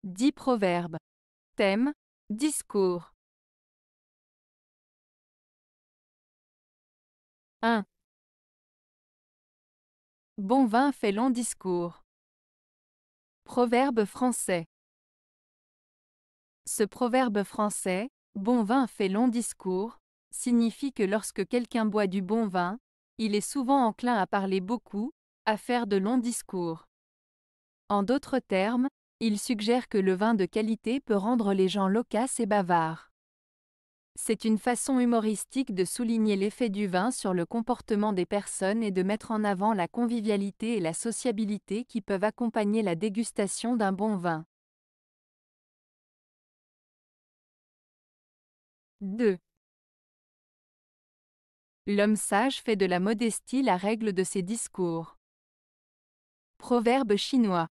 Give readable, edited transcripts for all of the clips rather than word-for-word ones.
10 proverbes. Thème, discours. 1. Bon vin fait long discours. Proverbe français. Ce proverbe français, bon vin fait long discours, signifie que lorsque quelqu'un boit du bon vin, il est souvent enclin à parler beaucoup, à faire de longs discours. En d'autres termes, il suggère que le vin de qualité peut rendre les gens loquaces et bavards. C'est une façon humoristique de souligner l'effet du vin sur le comportement des personnes et de mettre en avant la convivialité et la sociabilité qui peuvent accompagner la dégustation d'un bon vin. 2. L'homme sage fait de la modestie la règle de ses discours. Proverbe chinois.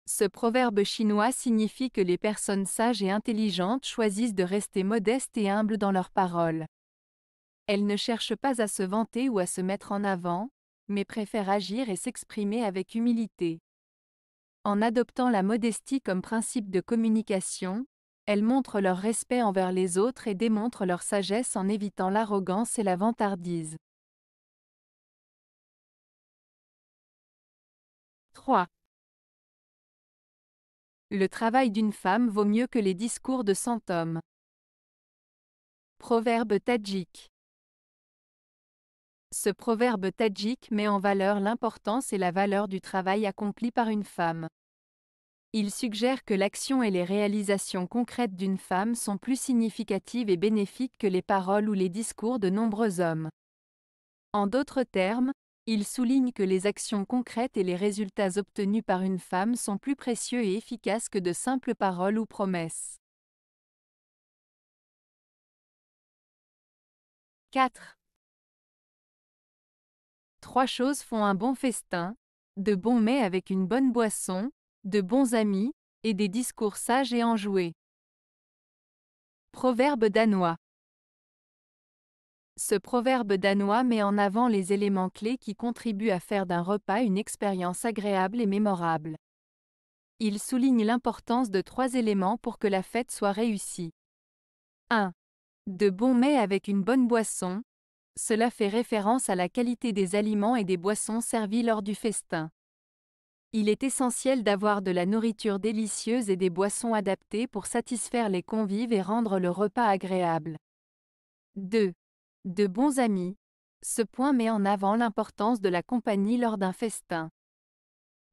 Ce proverbe chinois signifie que les personnes sages et intelligentes choisissent de rester modestes et humbles dans leurs paroles. Elles ne cherchent pas à se vanter ou à se mettre en avant, mais préfèrent agir et s'exprimer avec humilité. En adoptant la modestie comme principe de communication, elles montrent leur respect envers les autres et démontrent leur sagesse en évitant l'arrogance et la vantardise. 3. Le travail d'une femme vaut mieux que les discours de 100 hommes. Proverbe tadjik. Ce proverbe tadjik met en valeur l'importance et la valeur du travail accompli par une femme. Il suggère que l'action et les réalisations concrètes d'une femme sont plus significatives et bénéfiques que les paroles ou les discours de nombreux hommes. En d'autres termes, il souligne que les actions concrètes et les résultats obtenus par une femme sont plus précieux et efficaces que de simples paroles ou promesses. 4. Trois choses font un bon festin: de bons mets avec une bonne boisson, de bons amis, et des discours sages et enjoués. Proverbe danois. Ce proverbe danois met en avant les éléments clés qui contribuent à faire d'un repas une expérience agréable et mémorable. Il souligne l'importance de trois éléments pour que la fête soit réussie. 1. De bons mets avec une bonne boisson. Cela fait référence à la qualité des aliments et des boissons servis lors du festin. Il est essentiel d'avoir de la nourriture délicieuse et des boissons adaptées pour satisfaire les convives et rendre le repas agréable. 2. De bons amis. Ce point met en avant l'importance de la compagnie lors d'un festin.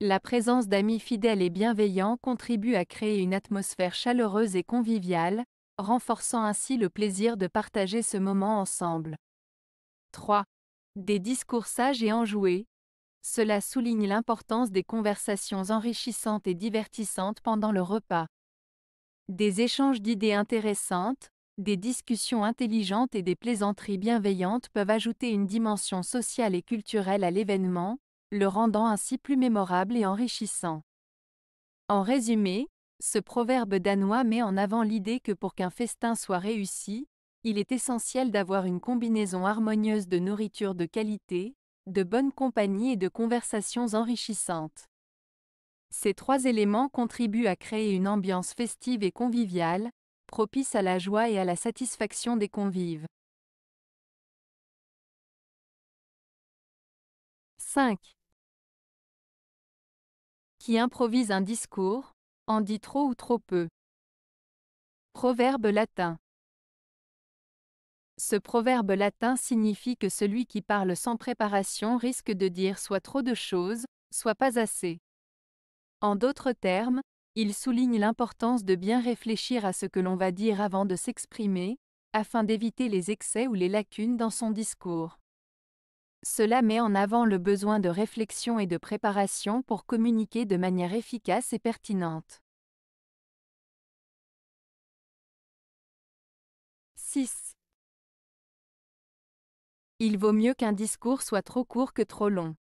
La présence d'amis fidèles et bienveillants contribue à créer une atmosphère chaleureuse et conviviale, renforçant ainsi le plaisir de partager ce moment ensemble. 3. Des discours sages et enjoués. Cela souligne l'importance des conversations enrichissantes et divertissantes pendant le repas. Des échanges d'idées intéressantes, des discussions intelligentes et des plaisanteries bienveillantes peuvent ajouter une dimension sociale et culturelle à l'événement, le rendant ainsi plus mémorable et enrichissant. En résumé, ce proverbe danois met en avant l'idée que pour qu'un festin soit réussi, il est essentiel d'avoir une combinaison harmonieuse de nourriture de qualité, de bonne compagnie et de conversations enrichissantes. Ces trois éléments contribuent à créer une ambiance festive et conviviale, propice à la joie et à la satisfaction des convives. 5. Qui improvise un discours, en dit trop ou trop peu. Proverbe latin. Ce proverbe latin signifie que celui qui parle sans préparation risque de dire soit trop de choses, soit pas assez. En d'autres termes, il souligne l'importance de bien réfléchir à ce que l'on va dire avant de s'exprimer, afin d'éviter les excès ou les lacunes dans son discours. Cela met en avant le besoin de réflexion et de préparation pour communiquer de manière efficace et pertinente. 6. Il vaut mieux qu'un discours soit trop court que trop long.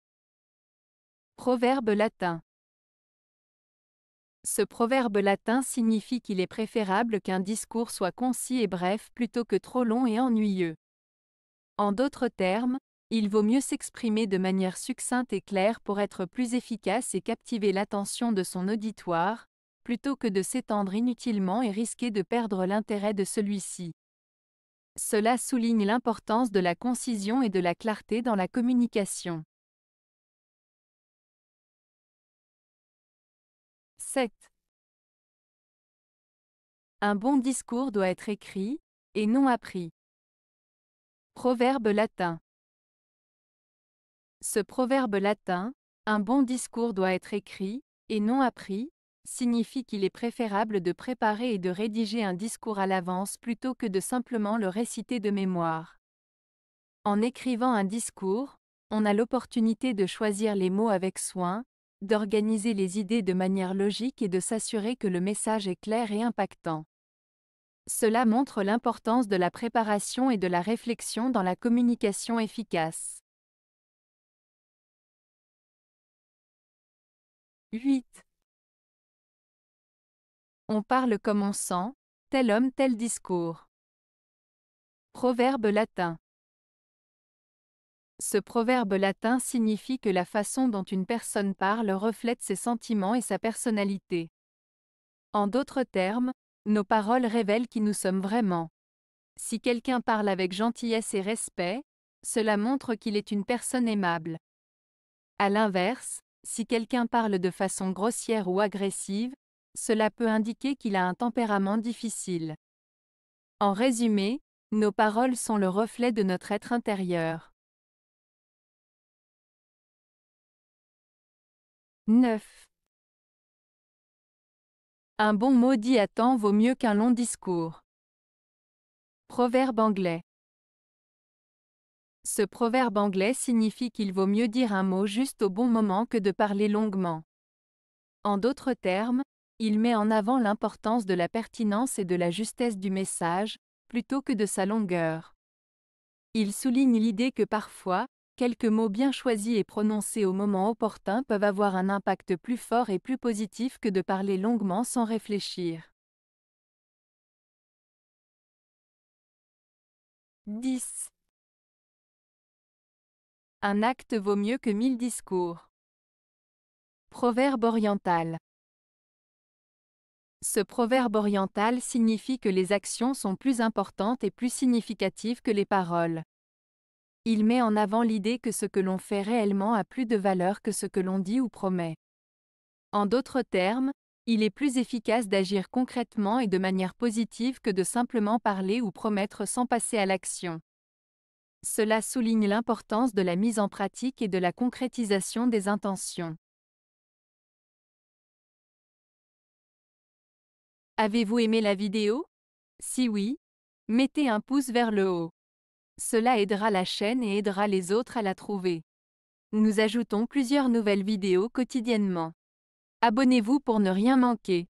Proverbe latin. Ce proverbe latin signifie qu'il est préférable qu'un discours soit concis et bref plutôt que trop long et ennuyeux. En d'autres termes, Il vaut mieux s'exprimer de manière succincte et claire pour être plus efficace et captiver l'attention de son auditoire, plutôt que de s'étendre inutilement et risquer de perdre l'intérêt de celui-ci. Cela souligne l'importance de la concision et de la clarté dans la communication. 7. Un bon discours doit être écrit, et non appris. Proverbe latin. Ce proverbe latin, un bon discours doit être écrit, et non appris, signifie qu'il est préférable de préparer et de rédiger un discours à l'avance plutôt que de simplement le réciter de mémoire. En écrivant un discours, on a l'opportunité de choisir les mots avec soin, d'organiser les idées de manière logique et de s'assurer que le message est clair et impactant. Cela montre l'importance de la préparation et de la réflexion dans la communication efficace. 8. On parle comme on sent, tel homme tel discours. Proverbe latin. Ce proverbe latin signifie que la façon dont une personne parle reflète ses sentiments et sa personnalité. En d'autres termes, nos paroles révèlent qui nous sommes vraiment. Si quelqu'un parle avec gentillesse et respect, cela montre qu'il est une personne aimable. À l'inverse, si quelqu'un parle de façon grossière ou agressive, cela peut indiquer qu'il a un tempérament difficile. En résumé, nos paroles sont le reflet de notre être intérieur. 9. Un bon mot dit à temps vaut mieux qu'un long discours. Proverbe anglais. Ce proverbe anglais signifie qu'il vaut mieux dire un mot juste au bon moment que de parler longuement. En d'autres termes, il met en avant l'importance de la pertinence et de la justesse du message, plutôt que de sa longueur. Il souligne l'idée que parfois, quelques mots bien choisis et prononcés au moment opportun peuvent avoir un impact plus fort et plus positif que de parler longuement sans réfléchir. 10. Un acte vaut mieux que 1000 discours. Proverbe oriental. Ce proverbe oriental signifie que les actions sont plus importantes et plus significatives que les paroles. Il met en avant l'idée que ce que l'on fait réellement a plus de valeur que ce que l'on dit ou promet. En d'autres termes, il est plus efficace d'agir concrètement et de manière positive que de simplement parler ou promettre sans passer à l'action. Cela souligne l'importance de la mise en pratique et de la concrétisation des intentions. Avez-vous aimé la vidéo? Si oui, mettez un pouce vers le haut. Cela aidera la chaîne et aidera les autres à la trouver. Nous ajoutons plusieurs nouvelles vidéos quotidiennement. Abonnez-vous pour ne rien manquer.